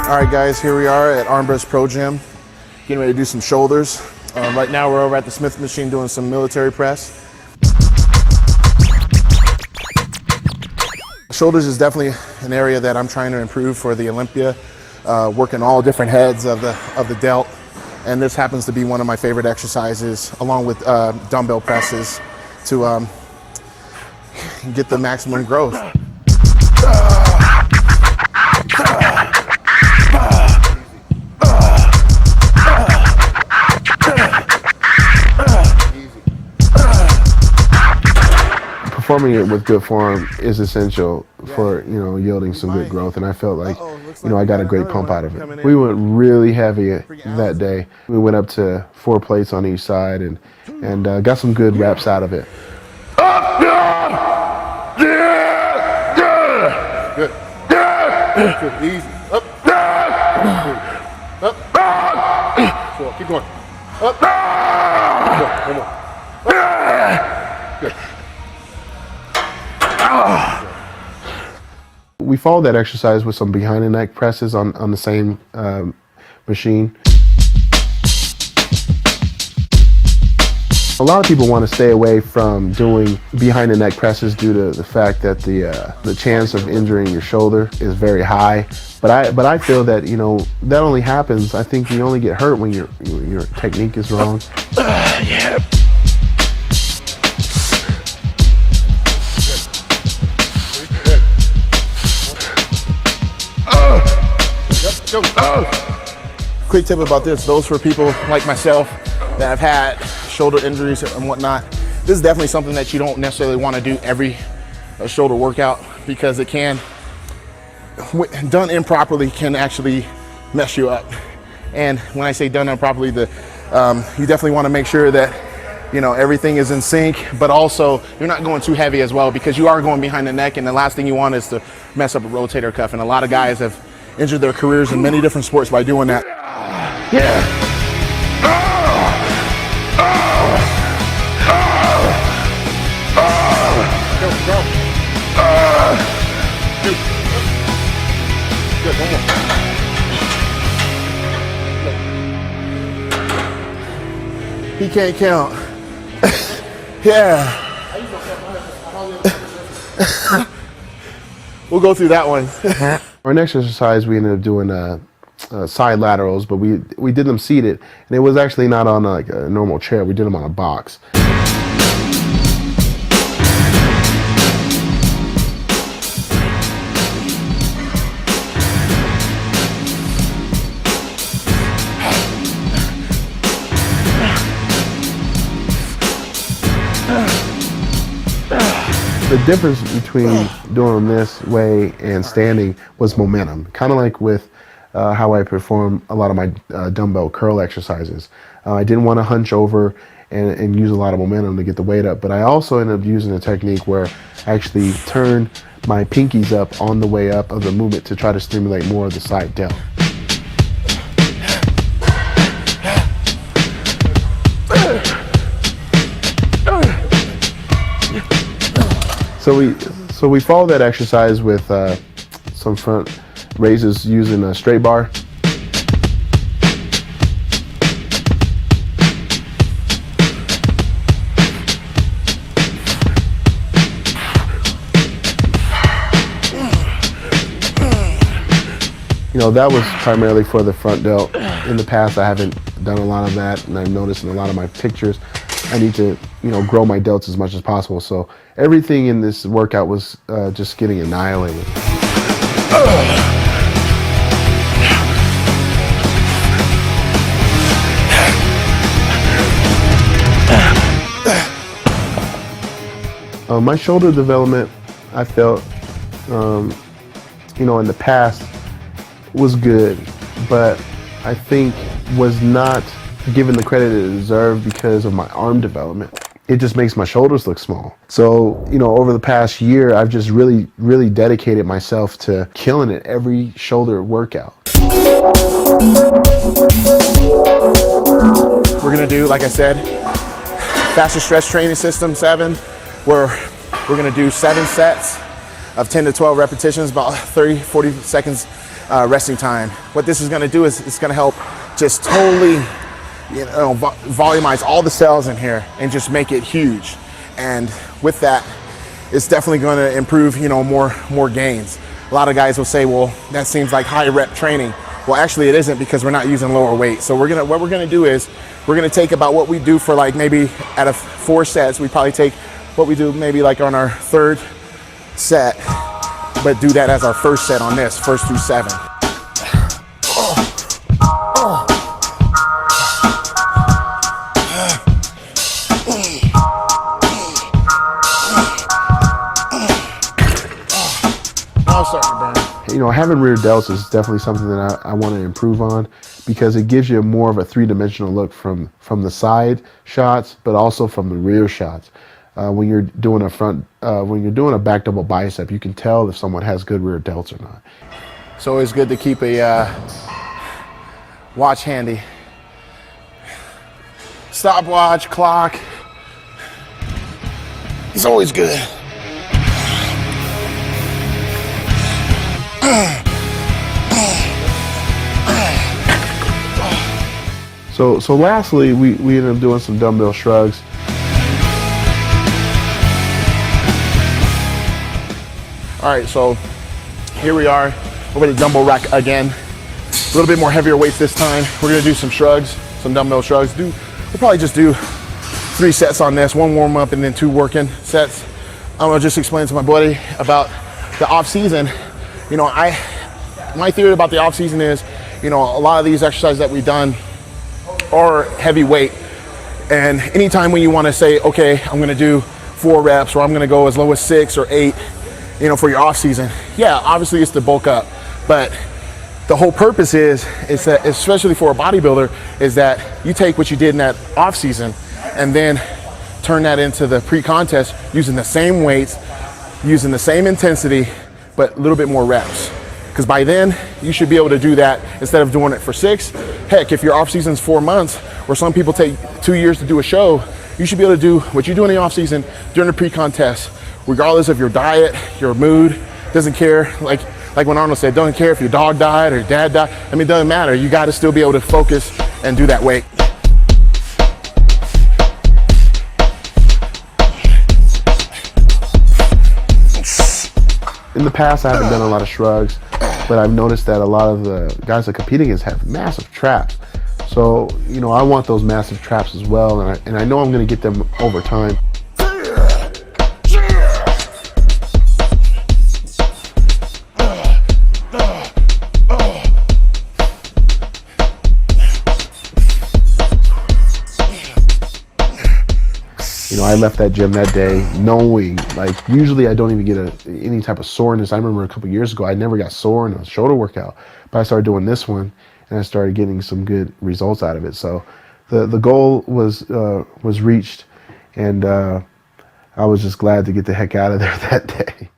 All right, guys, here we are at Armbrust Pro Gym, getting ready to do some shoulders. Right now we're over at the Smith machine doing some military press. Shoulders is definitely an area that I'm trying to improve for the Olympia, working all different heads of the delt, and this happens to be one of my favorite exercises, along with dumbbell presses, to get the maximum growth. Performing it with good form is essential for, yielding some good growth, and I felt like, I got a great pump out of it. We went really heavy that day. We went up to 4 plates on each side and got some good reps out of it. Good. Good. Easy. Up. Up. 4. Keep going. Up. One more. Good. We followed that exercise with some behind the neck presses on the same machine. A lot of people want to stay away from doing behind the neck presses due to the fact that the chance of injuring your shoulder is very high. But I feel that that only happens. I think you only get hurt when your technique is wrong. Yeah. Quick tip about this, those for people like myself that have had shoulder injuries and whatnot, this is definitely something that you don't necessarily want to do every shoulder workout, because it can, done improperly, can actually mess you up. And when I say done improperly, you definitely want to make sure that everything is in sync, but also you're not going too heavy as well, because you are going behind the neck, and the last thing you want is to mess up a rotator cuff. And a lot of guys have injured their careers in many different sports by doing that. Yeah. Go. Good. One more. He can't count. Yeah. We'll go through that one. Our next exercise, we ended up doing side laterals, but we did them seated, and it was actually not on like a normal chair. We did them on a box. The difference between doing this way and standing was momentum, kind of like with how I perform a lot of my dumbbell curl exercises. I didn't want to hunch over and use a lot of momentum to get the weight up, but I also ended up using a technique where I actually turn my pinkies up on the way up of the movement to try to stimulate more of the side delt. So we follow that exercise with some front raises using a straight bar. That was primarily for the front delt. In the past, I haven't done a lot of that, and I've noticed in a lot of my pictures, I need to, grow my delts as much as possible. So everything in this workout was just getting annihilated. My shoulder development, I felt, in the past was good, but I think was not given the credit it deserved because of my arm development. It just makes my shoulders look small. So, over the past year, I've just really, really dedicated myself to killing it every shoulder workout. We're gonna do, like I said, faster stretch training system 7, where we're gonna do 7 sets of 10 to 12 repetitions, about 30, 40 seconds resting time. What this is gonna do is it's gonna help just totally, volumize all the cells in here and just make it huge. And with that, it's definitely gonna improve, more gains. A lot of guys will say, well, that seems like high rep training. Well, actually it isn't, because we're not using lower weight. So what we're gonna do is we're gonna take about what we do for like maybe out of 4 sets, we probably take what we do maybe like on our 3rd set, but do that as our first set on this, first through 7. Having rear delts is definitely something that I want to improve on, because it gives you more of a 3-dimensional look from the side shots, but also from the rear shots. When you're doing a back double bicep, you can tell if someone has good rear delts or not. It's always good to keep a watch handy. Stopwatch, clock. It's always good. So lastly, we ended up doing some dumbbell shrugs. All right, so here we are over the dumbbell rack again. A little bit more heavier weights this time. We're gonna do some shrugs, some dumbbell shrugs. We'll probably just do 3 sets on this, 1 warm up and then 2 working sets. I'm gonna just explain to my buddy about the off season. My theory about the off season is, a lot of these exercises that we've done are heavy weight. And anytime when you wanna say, okay, I'm gonna do 4 reps, or I'm gonna go as low as 6 or 8, for your off season, yeah, obviously it's to bulk up. But the whole purpose is that, especially for a bodybuilder, is that you take what you did in that off season and then turn that into the pre-contest using the same weights, using the same intensity, but a little bit more reps. Because by then, you should be able to do that instead of doing it for 6. Heck, if your off season's 4 months, or some people take 2 years to do a show, you should be able to do what you do in the off season during the pre-contest, regardless of your diet, your mood, doesn't care. Like when Arnold said, doesn't care if your dog died or your dad died. It doesn't matter. You got to still be able to focus and do that weight. In the past, I haven't done a lot of shrugs, but I've noticed that a lot of the guys that compete against have massive traps. So, I want those massive traps as well, and I know I'm going to get them over time. I left that gym that day knowing, usually I don't even get any type of soreness. I remember a couple years ago, I never got sore in a shoulder workout, but I started doing this one and I started getting some good results out of it. So the goal was reached, and I was just glad to get the heck out of there that day.